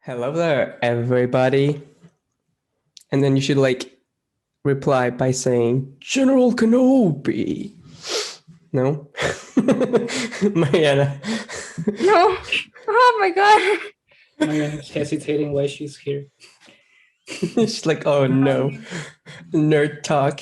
Hello there, everybody. And then you should reply by saying General Kenobi. No? Mariana. No. Oh my god. Marianne is hesitating why she's here. She's like, oh no. Nerd talk.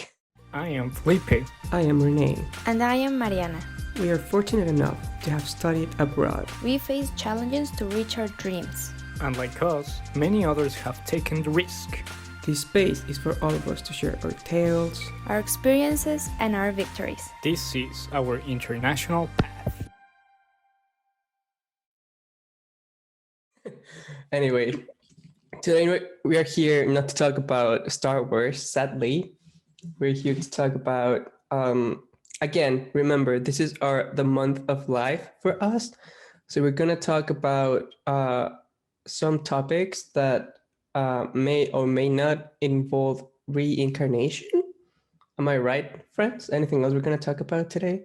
I am Felipe. I am Renee. And I am Mariana. We are fortunate enough to have studied abroad. We face challenges to reach our dreams. Unlike us, many others have taken the risk. This space is for all of us to share our tales, our experiences, and our victories. This is our international path. Anyway, today we are here not to talk about Star Wars, sadly. We're here to talk about, again, remember, this is the month of life for us. So we're going to talk about some topics that may or may not involve reincarnation. Am I right, friends? Anything else we're going to talk about today?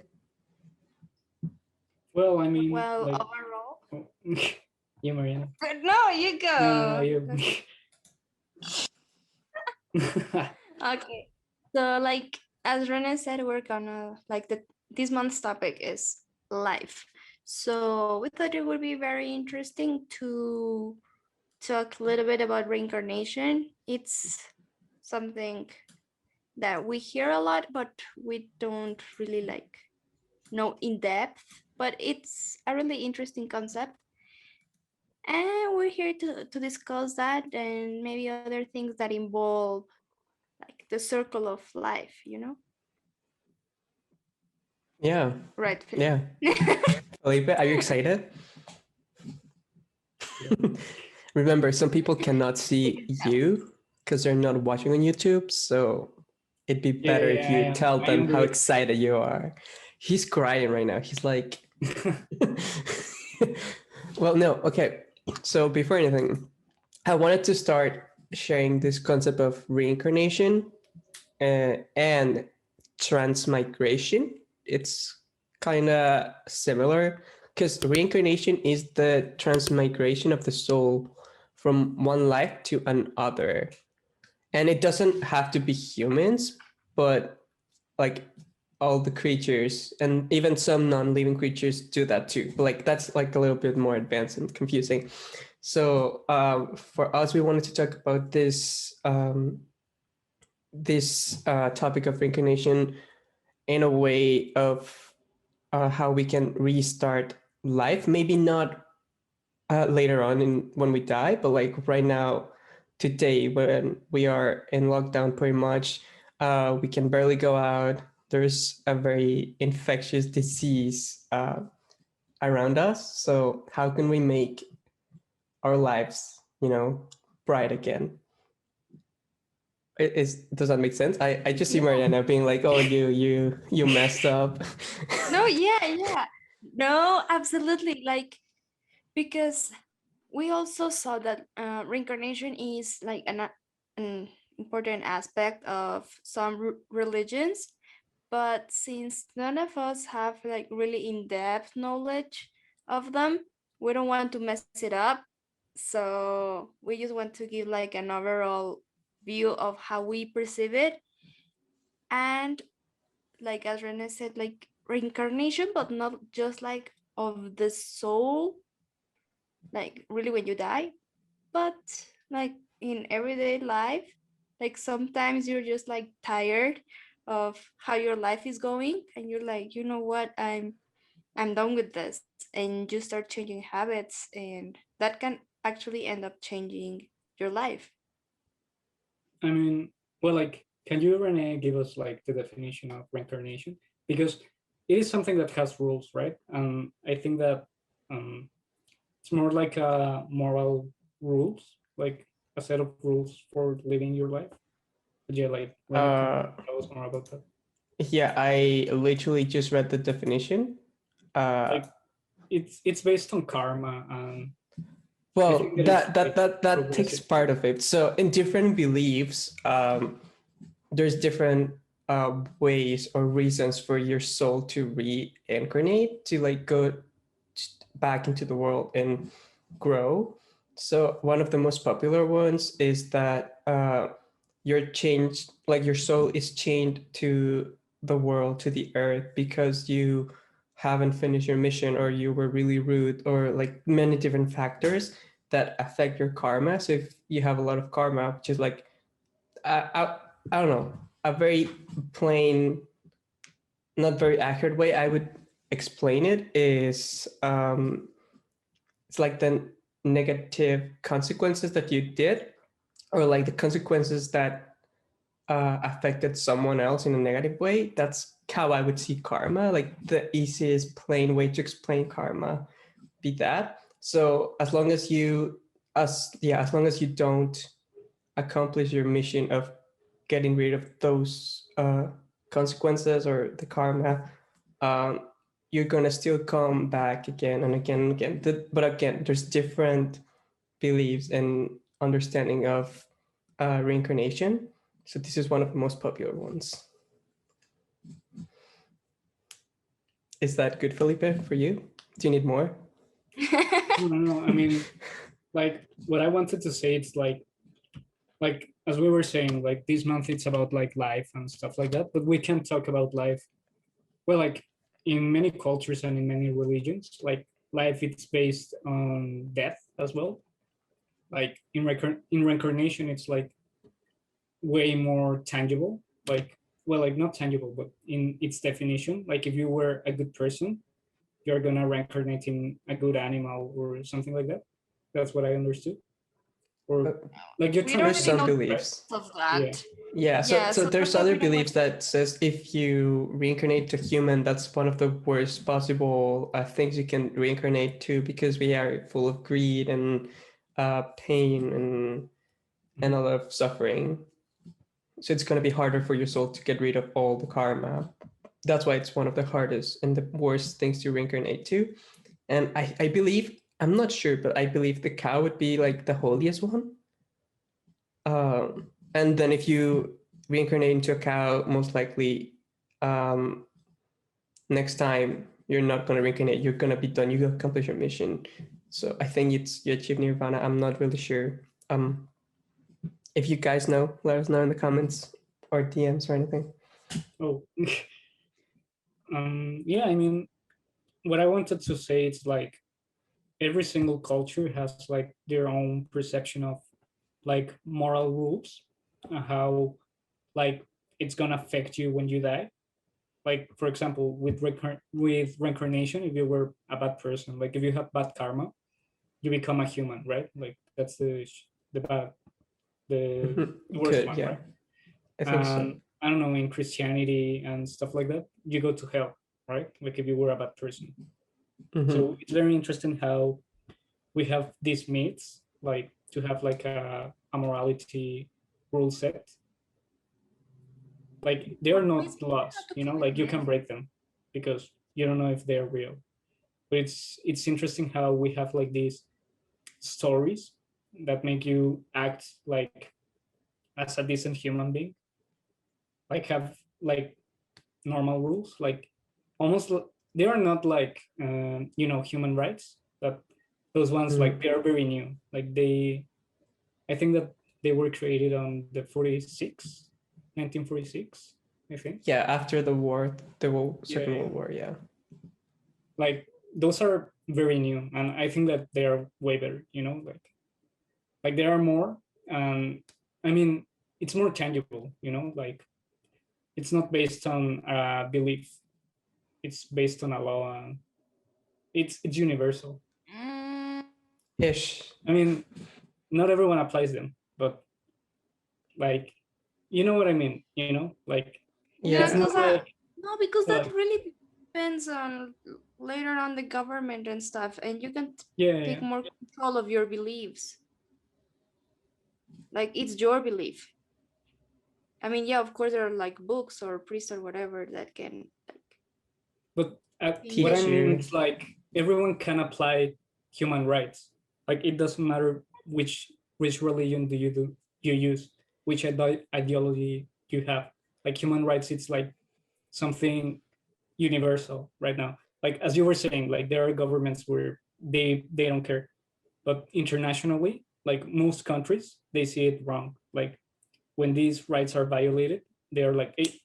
Well, I mean... overall... You, Mariana. No, you go. No, you... Okay. So, as Rene said, we're gonna, this month's topic is life. So we thought it would be very interesting to talk a little bit about reincarnation. It's something that we hear a lot, but we don't really know in depth, but it's a really interesting concept. And we're here to discuss that and maybe other things that involve the circle of life, Yeah. Right, Felipe? Yeah. Felipe, are you excited? Remember, some people cannot see you because they're not watching on YouTube, so it'd be better if you tell them how excited you are. He's crying right now. He's like... Well, no, okay. So before anything, I wanted to start sharing this concept of reincarnation and transmigration. It's kind of similar because reincarnation is the transmigration of the soul from one life to another. And it doesn't have to be humans, but all the creatures and even some non-living creatures do that too. But that's a little bit more advanced and confusing. So for us, we wanted to talk about this topic of reincarnation in a way of how we can restart life. Maybe not later on when we die, but right now, today, when we are in lockdown pretty much, we can barely go out. There's a very infectious disease around us. So how can we make our lives, bright again? Does that make sense? I just see Mariana being like, oh, you messed up. No, yeah. No, absolutely. Because we also saw that reincarnation is an important aspect of some religions. But since none of us have really in-depth knowledge of them, we don't want to mess it up. So we just want to give an overall view of how we perceive it. And as Rene said, reincarnation, but not just of the soul, really when you die, but in everyday life. Sometimes you're just tired of how your life is going, and you're like, you know what, I'm done with this, and you start changing habits, and that can actually end up changing your life. I mean, well, can you, Renee, give us the definition of reincarnation? Because it is something that has rules, right? And I think that it's more like a moral rules, like a set of rules for living your life. But yeah, tell us more about that. Yeah, I literally just read the definition. It's based on karma and... Well, that takes part of it. So in different beliefs, there's different ways or reasons for your soul to reincarnate, to go back into the world and grow. So one of the most popular ones is that you're changed, like your soul is chained to the world, to the earth, because you haven't finished your mission, or you were really rude, or like many different factors that affect your karma. So if you have a lot of karma, which is like, I don't know, a very plain, not very accurate way I would explain it is, it's like the negative consequences that you did, or like the consequences that affected someone else in a negative way. That's how I would see karma. Like the easiest plain way to explain karma be that. So as long as you don't accomplish your mission of getting rid of those consequences or the karma, um, you're gonna still come back again and again and again. But again, there's different beliefs and understanding of reincarnation. So this is one of the most popular ones. Is that good, Felipe, for you? Do you need more? No. I mean, like what I wanted to say, it's like as we were saying, like this month it's about like life and stuff like that. But we can talk about life. Well, like in many cultures and in many religions, like life it's based on death as well. Like in reincarnation, it's like way more tangible. Like well, like not tangible, but in its definition, like if you were a good person, you're gonna reincarnate in a good animal or something like that. That's what I understood. Uh, Or like you're We don't there's really transformed, some know right? beliefs. of Yeah. that. Yeah, so Yeah, so so there's that's why other we don't beliefs want. that says if you reincarnate to human, that's one of the worst possible things you can reincarnate to, because we are full of greed and pain and a lot of suffering. So it's going to be harder for your soul to get rid of all the karma. That's why it's one of the hardest and the worst things to reincarnate to. And I believe, I'm not sure, but I believe the cow would be like the holiest one. And then if you reincarnate into a cow, most likely um, next time you're not going to reincarnate, you're going to be done, you accomplish your mission. So I think it's you achieve nirvana. I'm not really sure. If you guys know, let us know in the comments or DMs or anything. Oh, yeah. I mean, what I wanted to say is like every single culture has like their own perception of like moral rules, how like it's gonna affect you when you die. Like for example, with reincarnation, if you were a bad person, like if you have bad karma, you become a human, right? Like that's the bad the worst Good, one, yeah, right? I think so. And I don't know, in Christianity and stuff like that, you go to hell, right? Like if you were a bad person. So it's very interesting how we have these myths, like to have like a morality rule set. Like they are It's not not laws, to you know, fully like you myth. can break them because you don't know if they're real. But it's interesting how we have like these stories that make you act like as a decent human being, like have like normal rules, like almost they are not like you know, human rights. That those ones like they are very new. Like I think that they were created on the 1946, I think. Yeah, after the war, the Yeah, Second yeah. World War, yeah. Like those are very new, and I think that they are way better. You know, like there are more. I mean, it's more tangible. You know, like it's not based on belief. It's based on a law, and it's universal. Mm, Ish. I mean, not everyone applies them, but like, you know what I mean. You know, like yeah, it's Yeah. not because like no, because that like really depends on later on the government and stuff, and you can yeah, take yeah. more control of your beliefs. Like it's your belief. I mean, yeah, of course there are like books or priests or whatever that can like But what I Teach be. mean you. is like everyone can apply human rights. Like it doesn't matter which religion you use, which ideology you have. Like human rights, it's like something universal right now. Like as you were saying, like there are governments where they don't care. but internationally, like most countries, they see it wrong. Like when these rights are violated, they are like, hey,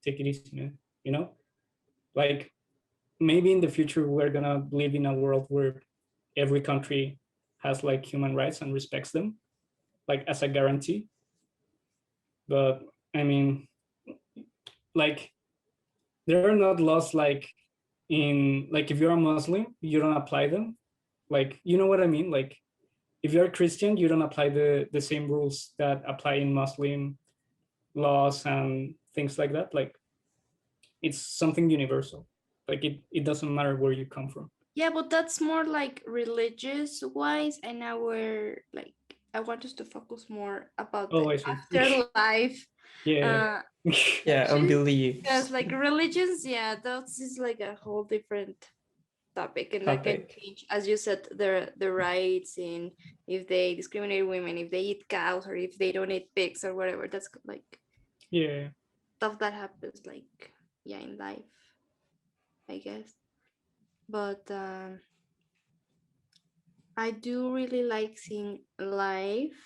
take it easy, man. You know, like maybe in the future we're gonna live in a world where every country has like human rights and respects them, like as a guarantee. But I mean, like there are not laws like in like if you're a Muslim, you don't apply them. Like you know what I mean? Like if you're a Christian, you don't apply the same rules that apply in Muslim laws and things like that. Like it's something universal. Like it doesn't matter where you come from. Yeah, but that's more like religious wise, and now we're like, I want us to focus more about the Oh, I see. afterlife Yeah. Yeah, on section, because beliefs like religions, yeah, that's is like a whole different topic, and that can topic. change, as you said, the rights in if they discriminate women, if they eat cows, or if they don't eat pigs or whatever. That's like Yeah. stuff that happens, like, yeah, in life, I guess. But I do really like seeing life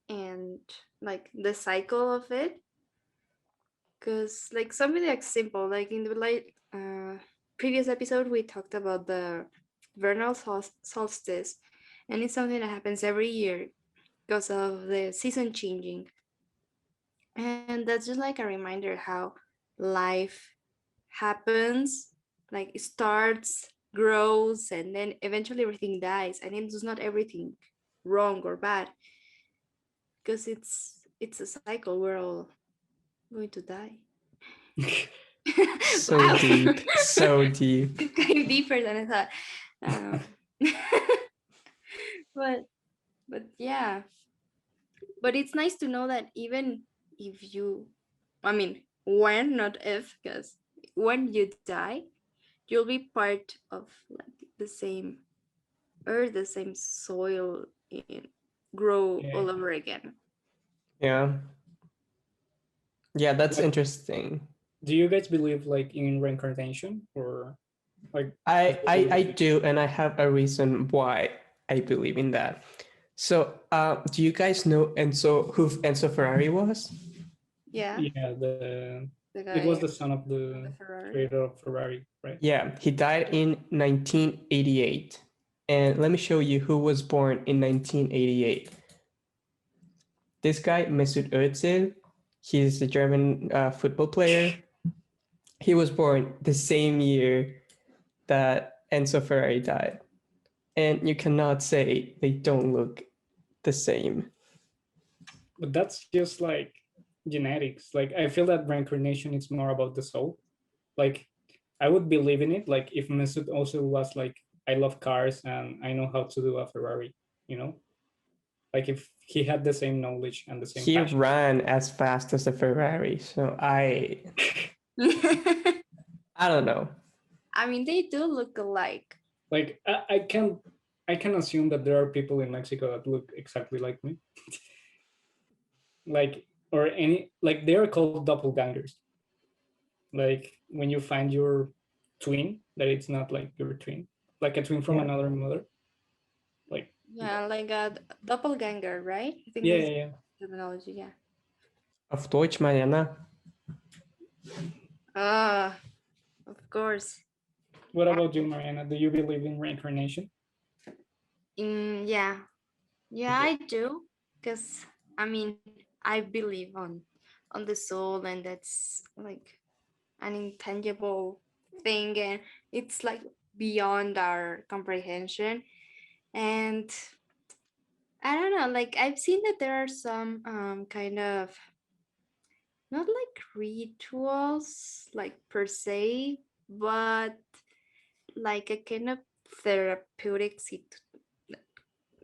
and like the cycle of it, because like something like simple, like in the previous episode we talked about the vernal solstice, and it's something that happens every year because of the season changing, and that's just like a reminder how life happens, like it starts, grows, and then eventually everything dies, and it's not everything wrong or bad, because it's a cycle. We're all going to die. So Wow. deep, so deep. It's kind of deeper than I thought. Um, but yeah, but it's nice to know that even if you, I mean, when, not if, because when you die, you'll be part of like the same earth, the same soil, and grow Yeah. all over again. Yeah. Yeah, that's But interesting. do you guys believe like in reincarnation or like I, just the I I belief? do, and I have a reason why I believe in that. So, do you guys know who Enzo Ferrari was? Yeah, Yeah, the it was guy the son of on the the Ferrari. creator of Ferrari, right? Yeah, he died in 1988. And let me show you who was born in 1988. This guy, Mesut Özil, he's a German football player. He was born the same year that Enzo Ferrari died. And you cannot say they don't look the same. But that's just like genetics. Like I feel that reincarnation is more about the soul. Like I would believe in it. Like if Mesut also was like, I love cars and I know how to do a Ferrari, you know, like if he had the same knowledge and the same He passion. ran as fast as a Ferrari, so I don't know. I mean, they do look alike. Like I can assume that there are people in Mexico that look exactly like me. Like or any like they are called doppelgangers. Like when you find your twin, that it's not like your twin, like a twin from Yeah. another mother. Like Yeah, like a doppelganger, right? I think yeah, that's yeah, yeah. the terminology. Yeah. Auf Deutsch, Mariana. Ah, of course. What about you, Mariana? Do you believe in reincarnation? Yeah, yeah, Okay. I do. Because I mean, I believe on the soul, and that's like an intangible thing, and it's like beyond our comprehension. And I don't know, like I've seen that there are some kind of not like rituals like per se, but like a kind of therapeutic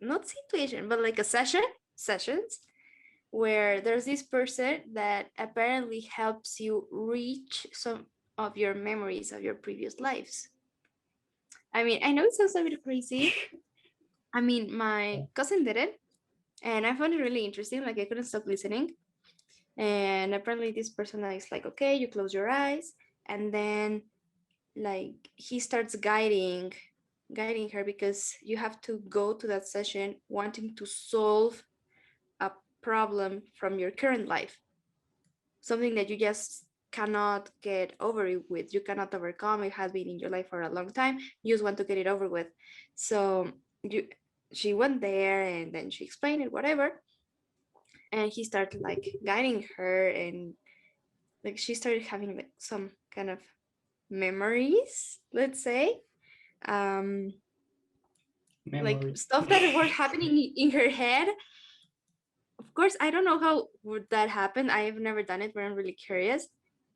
not situation, but like a sessions where there's this person that apparently helps you reach some of your memories of your previous lives. I mean, I know it sounds a bit crazy. I mean, my cousin did it, and I found it really interesting. Like, I couldn't stop listening. And apparently, this person is like, okay, you close your eyes, and then like he starts guiding. guiding her because you have to go to that session wanting to solve a problem from your current life, something that you just cannot get over it with. You cannot overcome. It has been in your life for a long time. You just want to get it over with. So you, she went there and then she explained it, whatever, and he started like guiding her, and like she started having like some kind of memories, let's say, um, like Memories. stuff that were happening in her head. Of course, I don't know how would that happen. I have never done it, but I'm really curious.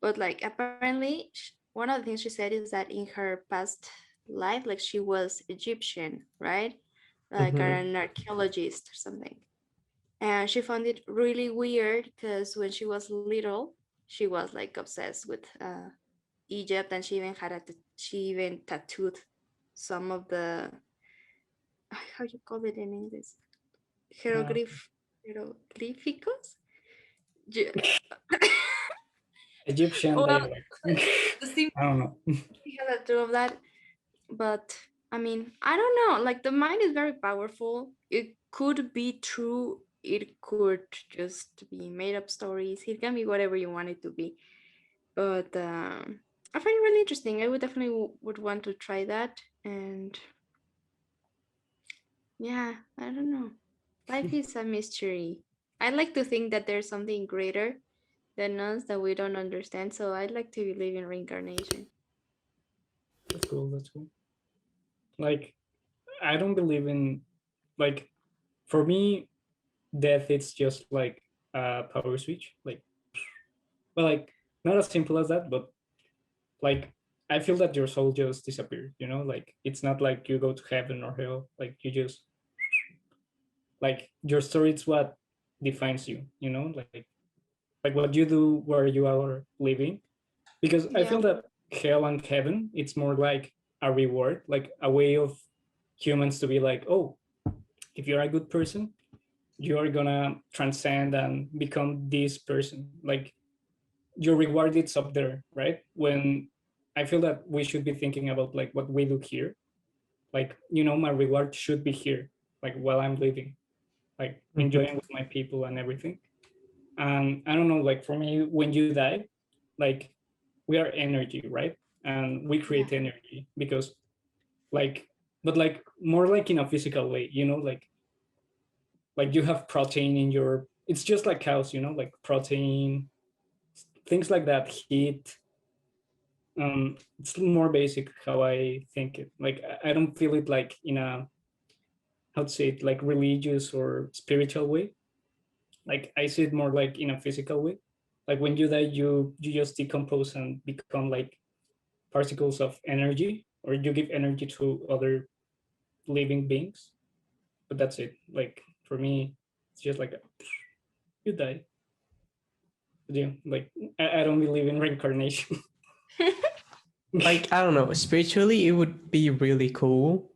But like apparently, one of the things she said is that in her past life, like she was Egyptian, right? Like Mm-hmm. an archaeologist or something. And she found it really weird because when she was little, she was like obsessed with Egypt, and she even had she even tattooed some of the how you call it in English, Uh, hieroglyphicos. Yeah. Egyptian Well, dialect. the same I don't know. had a two of that, but I mean, I don't know. Like the mind is very powerful. It could be true. It could just be made up stories. It can be whatever you want it to be. But I find it really interesting. I would definitely would want to try that. And yeah, I don't know. Life is a mystery. I like to think that there's something greater than us that we don't understand. So I'd like to believe in reincarnation. That's cool. That's cool. Like, I don't believe in, like, for me, death it's just like a power switch. Like, well, like, not as simple as that, but like, I feel that your soul just disappears, you know? Like, it's not like you go to heaven or hell. Like, you just, like, your story is what defines you, you know? Like what you do where you are living. Because I Yeah. feel that hell and heaven, it's more like a reward, like a way of humans to be like, oh, if you're a good person, you're gonna transcend and become this person. Like your reward is up there, right? When I feel that we should be thinking about like what we do here. Like, you know, my reward should be here, like while I'm living, like Mm-hmm. enjoying with my people and everything. And I don't know, like for me, when you die, like we are energy, right? And we Yeah. create energy because like, but like more like in a physical way, you know, like you have protein in your, it's just like cows, you know, like protein, things like that, heat. It's more basic how I think it. Like I don't feel it like in a, how to say it, like religious or spiritual way. Like I see it more like in a physical way. Like when you die, you just decompose and become like particles of energy, or you give energy to other living beings. But that's it. Like for me, it's just like you die. Yeah, like I don't believe in reincarnation. Like, I don't know, spiritually, it would be really cool.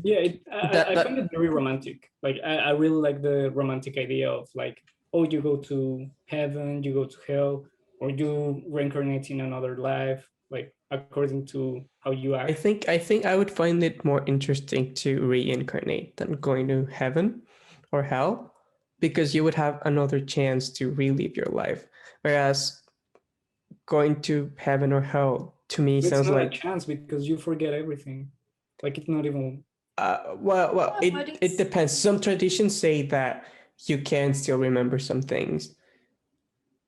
Yeah, That I find that it very romantic. Like I really like the romantic idea of like, oh, you go to heaven, you go to hell, or you reincarnate in another life, like according to how you I act. think I think I would find it more interesting to reincarnate than going to heaven or hell, because you would have another chance to relive your life. Whereas going to heaven or hell to me It's sounds not a like chance because you forget everything. Like it's not even. well, Yeah, but it it's depends. Some traditions say that you can still remember some things,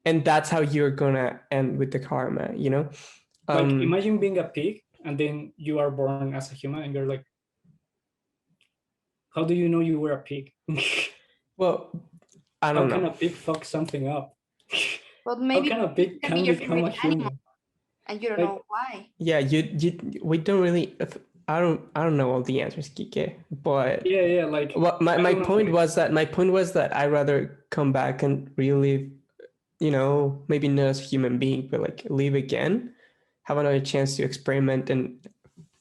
and that's how you're gonna end with the karma. You know. Like Um. imagine being a pig and then you are born as a human and you're like, how do you know you were a pig? Well, I How don't can know. a pig fuck something up? but How maybe can a it pig can be can your become favorite a animal human? and you don't Like know why. Yeah, you we don't really. I don't know all the answers, Kike. But yeah, like what I my don't know. point was that I rather come back and relive. You know, maybe not as a human being, but like live again, have another chance to experiment and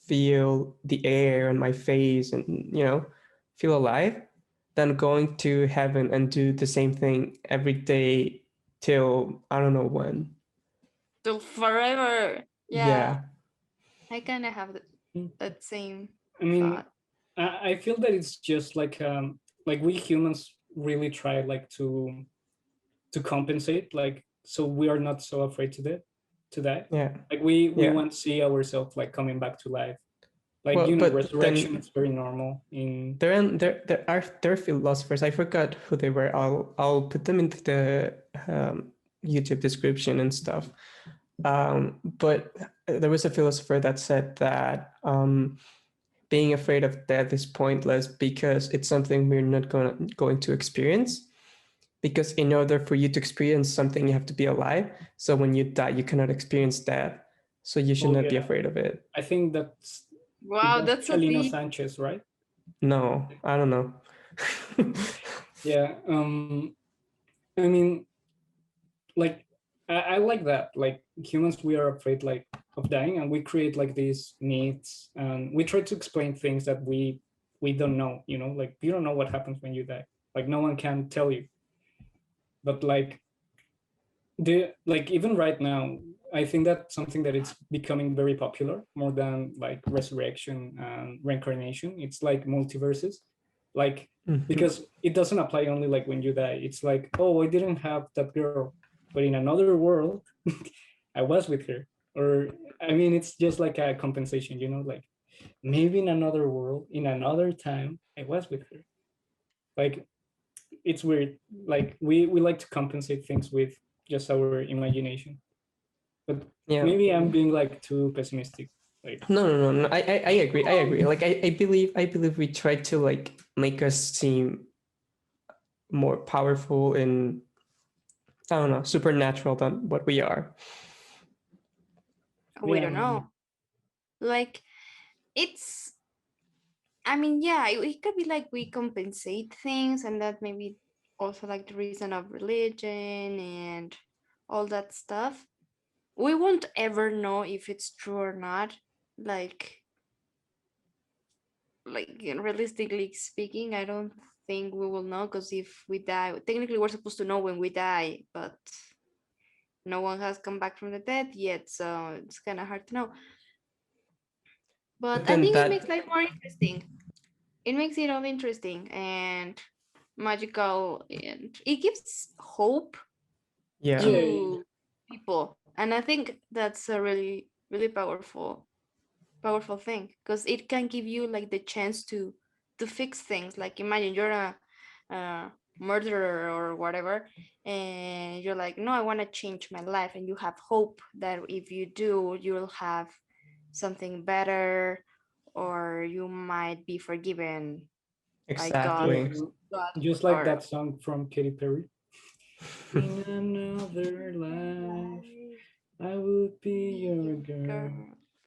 feel the air on my face, and feel alive, than going to heaven and do the same thing every day till I don't know when. Till forever. Yeah, Yeah. I kind of have that same I mean, thought. I feel that it's just like we humans really try like to compensate, like so we are not so afraid to die. Yeah. Like we Yeah. want to see ourselves like coming back to life. Like Well, but resurrection then is very normal in. there are philosophers. I forgot who they were. I'll put them into the YouTube description and stuff. But there was a philosopher that said that being afraid of death is pointless because it's something we're not going to experience. Because in order for you to experience something, you have to be alive. So when you die, you cannot experience death. So you should Oh not be yeah, afraid of it. I think Wow, that's that's so Chalino deep. Sanchez, right? No, I don't know. Yeah. I mean, like I like that. Like humans, we are afraid like of dying, and we create like these myths, and we try to explain things that we don't know. You know, like you don't know what happens when you die. Like no one can tell you. But like even right now, I think that's something that it's becoming very popular more than like resurrection and reincarnation. It's like multiverses, like Mhm. because it doesn't apply only like when you die. It's like, oh, I didn't have that girl, but in another world I was with her. Or I mean, it's just like a compensation, you know, like maybe in another world, in another time, I was with her. Like it's weird. Like we like to compensate things with just our imagination. But Yeah. maybe I'm being like too pessimistic. Like No. I agree. I Oh, agree. Like I believe we try to like make us seem more powerful and I don't know, supernatural than what we are. we yeah, don't know. Like it's I mean, yeah, it could be like we compensate things, and that maybe also like the reason of religion and all that stuff. We won't ever know if it's true or not. Like, realistically speaking, I don't think we will know because if we die, technically we're supposed to know when we die, but no one has come back from the dead yet, so it's kind of hard to know. But But I then think it makes that life more interesting. It makes it all interesting and magical, and it gives hope yeah, yeah, to people. And I think that's a really, really powerful thing because it can give you like the chance to fix things. Like imagine you're a murderer or whatever, and you're like, no, I want to change my life, and you have hope that if you do, you'll have something better, or you might be forgiven by God, yeah. exactly. God, Just like or that song from Katy Perry. In another life, I would be your girl. girl.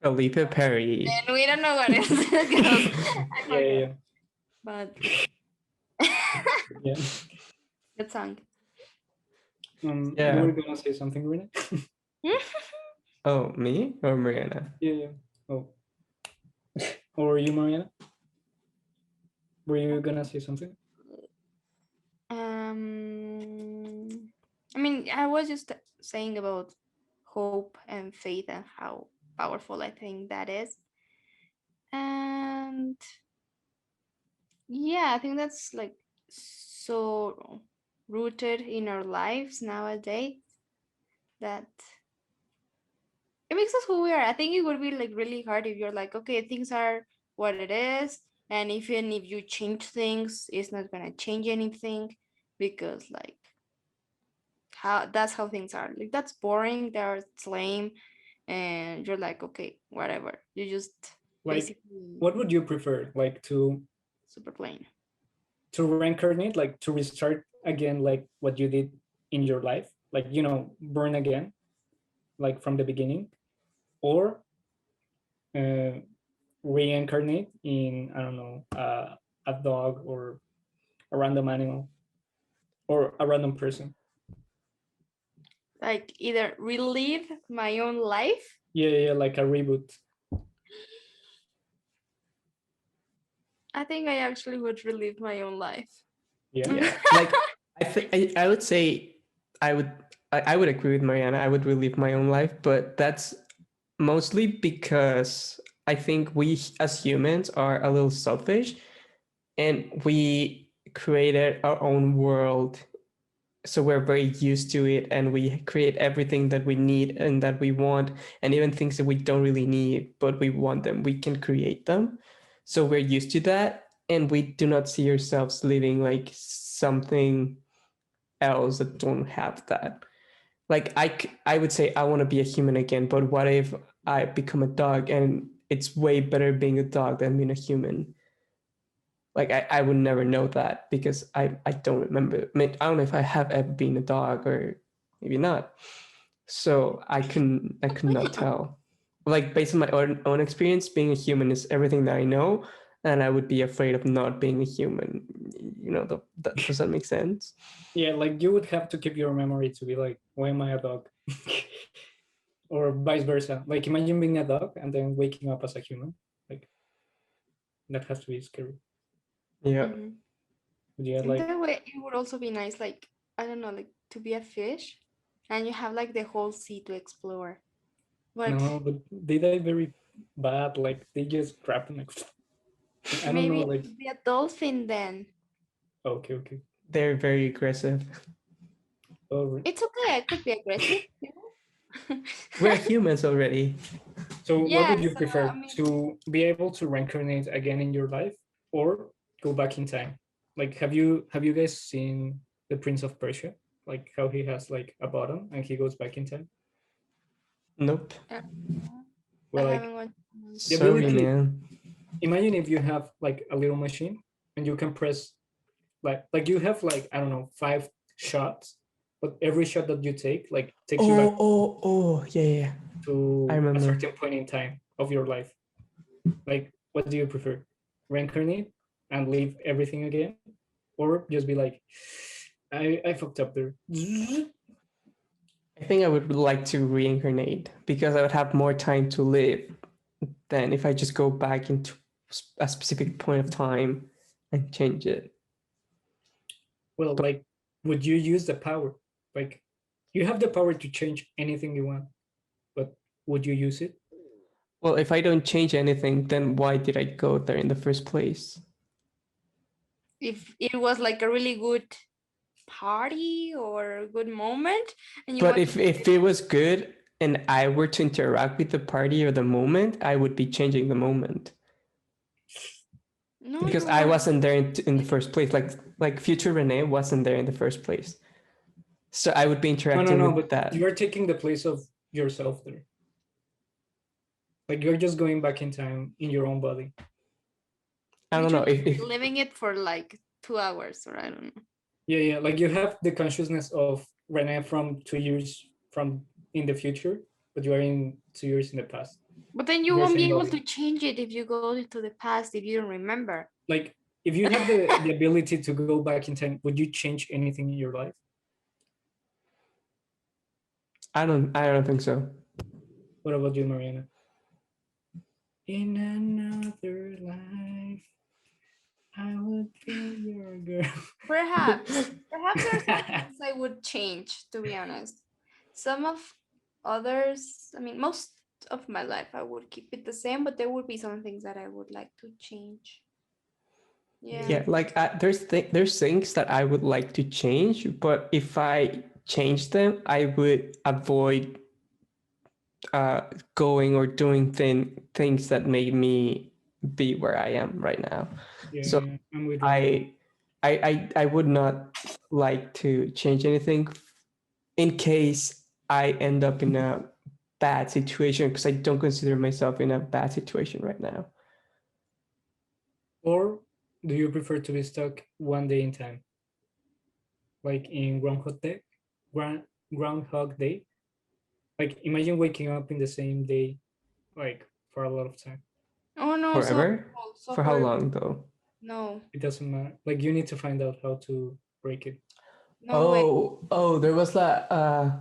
Felipe Perry. And we don't know what else it goes. I Yeah, forgot, yeah, but yeah. good song. You Yeah. were gonna say something, Rene? Oh, me or Mariana? Yeah, yeah. Oh, or you, Mariana? Were you gonna say something? I mean, I was just saying about hope and faith and how powerful I think that is. And yeah, I think that's like so rooted in our lives nowadays that it makes us who we are. I think it would be like really hard if you're like, okay, things are what it is, and even if you change things, it's not gonna change anything because like how that's how things are. Like that's boring, that's lame, and you're like, okay, whatever. You just Like, basically what would you prefer? Like super plain. to reincarnate, like to restart again, like what you did in your life, like born again, like from the beginning, or uh, reincarnate in, I don't know, a dog or a random animal or a random person. Like either relive my own life. Yeah, yeah, like a reboot. I think I actually would relive my own life. Yeah. Yeah. Like I would say I would I would agree with Mariana. I would relive my own life, but that's mostly because I think we as humans are a little selfish, and we created our own world, so we're very used to it, and we create everything that we need and that we want, and even things that we don't really need but we want them, we can create them. So we're used to that, and we do not see ourselves living like something else that don't have that. Like I would say I want to be a human again, but what if I become a dog and it's way better being a dog than being a human? Like I would never know that because I don't remember. I mean, I don't know if I have ever been a dog or maybe not. So I could not tell. Like based on my own experience, being a human is everything that I know, and I would be afraid of not being a human. You know, does that make sense? Yeah, like you would have to keep your memory to be like, why am I a dog? Or vice versa. Like imagine being a dog and then waking up as a human. Like that has to be scary. Yeah. Mhm. But yeah, In like that way, it would also be nice, like, I don't know, like to be a fish and you have like the whole sea to explore. But no, but they die very bad. Like they just grab them. Like I don't know. maybe Like be a dolphin then. okay, okay. They're very aggressive. Oh, It's okay, I could be aggressive, you know? We're humans already. so what Yeah, would you so I prefer? mean, To be able to reincarnate again in your life, or go back in time? Like have you guys seen The Prince of Persia? Like how he has like a button and he goes back in time? Nope. uh, I Well, like haven't watched. the Sorry, ability, man. imagine if you have like a little machine and you can press like you have like I don't know 5 shots, but every shot that you take like takes you back Oh, yeah, yeah. I to a remember. certain point in time of your life. Like what do you prefer? Reincarnate and leave everything again, or just be like I fucked up there. I think I would like to reincarnate because I would have more time to live than if I just go back into a specific point of time and change it. Well, But like would you use the power? Like you have the power to change anything you want, but would you use it? well, if I don't change anything, then why did I go there in the first place? If it was like a really good party or a good moment and you But want to keep if it was good and I were to interact with the party or the moment, I would be changing the moment no, because you I won't. wasn't there in the first place. Like future Renee wasn't there in the first place, so I would be No, no, interacting no, with but that. you're taking the place of yourself there. Like you're just going back in time in your own body. I don't know Literally if living it for like 2 hours or I don't know. Yeah, yeah. Like you have the consciousness of Rene from 2 years from in the future, but you are in 2 years in the past. But then you Your won't be same able body. to change it if you go into the past if you don't remember. Like if you have the ability to go back in time, would you change anything in your life? I don't think so. What about you, Mariana? In another life, I would be your girl. Perhaps there are some things I would change, to be honest. Some of others, I mean, most of my life I would keep it the same, but there would be some things that I would like to change. Yeah. Yeah. Yeah, like there's things that I would like to change, but if I change them, I would avoid uh, going or doing things that made me be where I am right now. So Yeah, I'm with you. I I would not like to change anything in case I end up in a bad situation because I don't consider myself in a bad situation right now. Or do you prefer to be stuck one day in time, like in Ground, Groundhog Day? Like imagine waking up in the same day, like for a lot of time. Oh no, so Forever? horrible, so For how horrible. long though? No, It doesn't matter. Like you need to find out how to break it. no way. Oh, there was that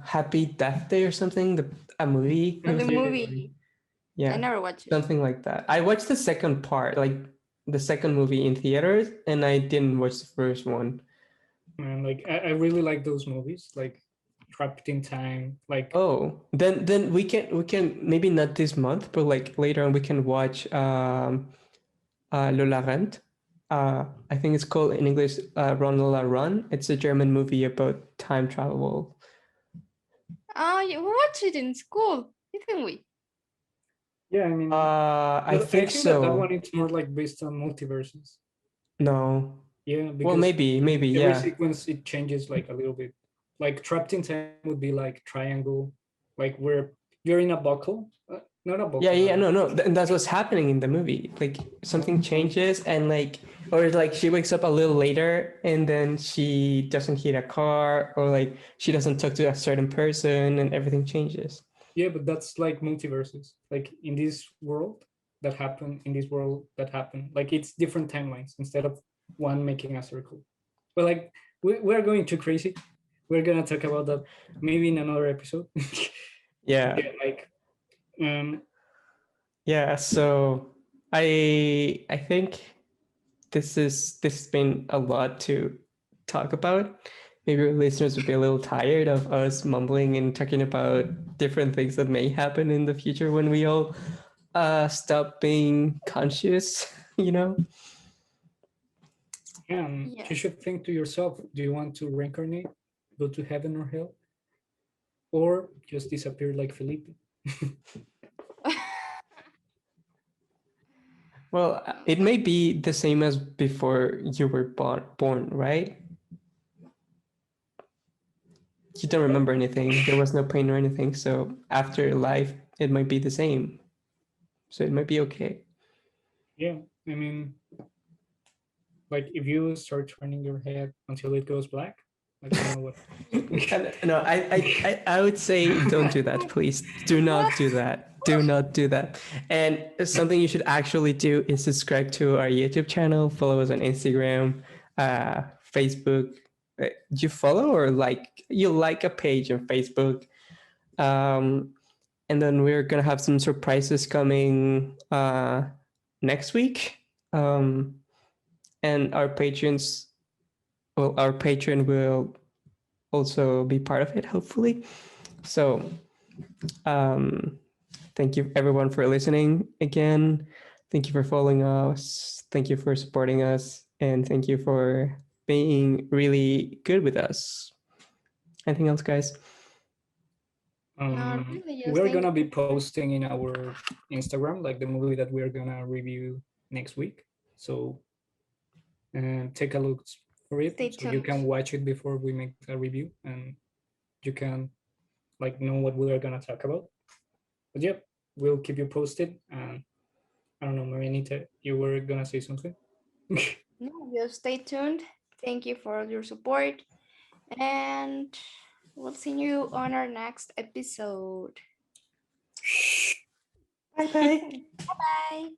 Happy Death Day or something, a movie. It And the was a Yeah, movie, I yeah, never watched it. something like that. I watched the second part, like the second movie in theaters, and I didn't watch the first one. man. Like I really like those movies. Like trapped in time. Like, Oh, then we can maybe not this month, but like later on we can watch Lola Rent. I think it's called in English Run Lola Run. It's a German movie about time travel. Oh, you watched it in school, didn't we? yeah, I mean, I but I think think that that so. one is more like based on multiverses. No. Yeah, Well, because maybe, every yeah. sequence it changes like a little bit. Like trapped in time would be like triangle, like where you're in a buckle, not a Yeah, buckle. yeah, no, no. And that's what's happening in the movie. Like something changes and like or like she wakes up a little later and then she doesn't hit a car or like she doesn't talk to a certain person and everything changes. Yeah, but that's like multiverses. Like in this world that happen, in this world that happen. Like it's different timelines instead of one making a circle. But like we're going too crazy. We're gonna talk about that maybe in another episode. Yeah. Yeah, like um Yeah, so I think this has been a lot to talk about. Maybe our listeners would be a little tired of us mumbling and talking about different things that may happen in the future when we all stop being conscious, you know? yeah, you Yes. should think to yourself, do you want to reincarnate, go to heaven or hell, or just disappear like Felipe? Well, it may be the same as before you were born, right? You don't remember anything. There was no pain or anything. So after life, it might be the same. So it might be okay. Yeah, I mean, like if you start turning your head until it goes black, like I don't know what. And, no, I would say don't do that, please. Do not What? do that. Do not do that. And something you should actually do is subscribe to our YouTube channel, follow us on Instagram, Facebook. You follow or like you like a page on Facebook. Um, and then we're gonna have some surprises coming next week. And our patrons, well, our patron will also be part of it, hopefully. So, um, thank you everyone for listening again. Thank you for following us. Thank you for supporting us. And thank you for being really good with us. Anything else, guys? Not really, just We're thank gonna be you. posting in our Instagram like the movie that we're gonna review next week. So take a look for it Stay so you tuned. can watch it before we make a review and you can like know what we are gonna talk about. But yep, we'll keep you posted. And I don't know, Marianita, you were gonna say something? No, just stay tuned. Thank you for your support. And we'll see you on our next episode. Bye bye. Bye.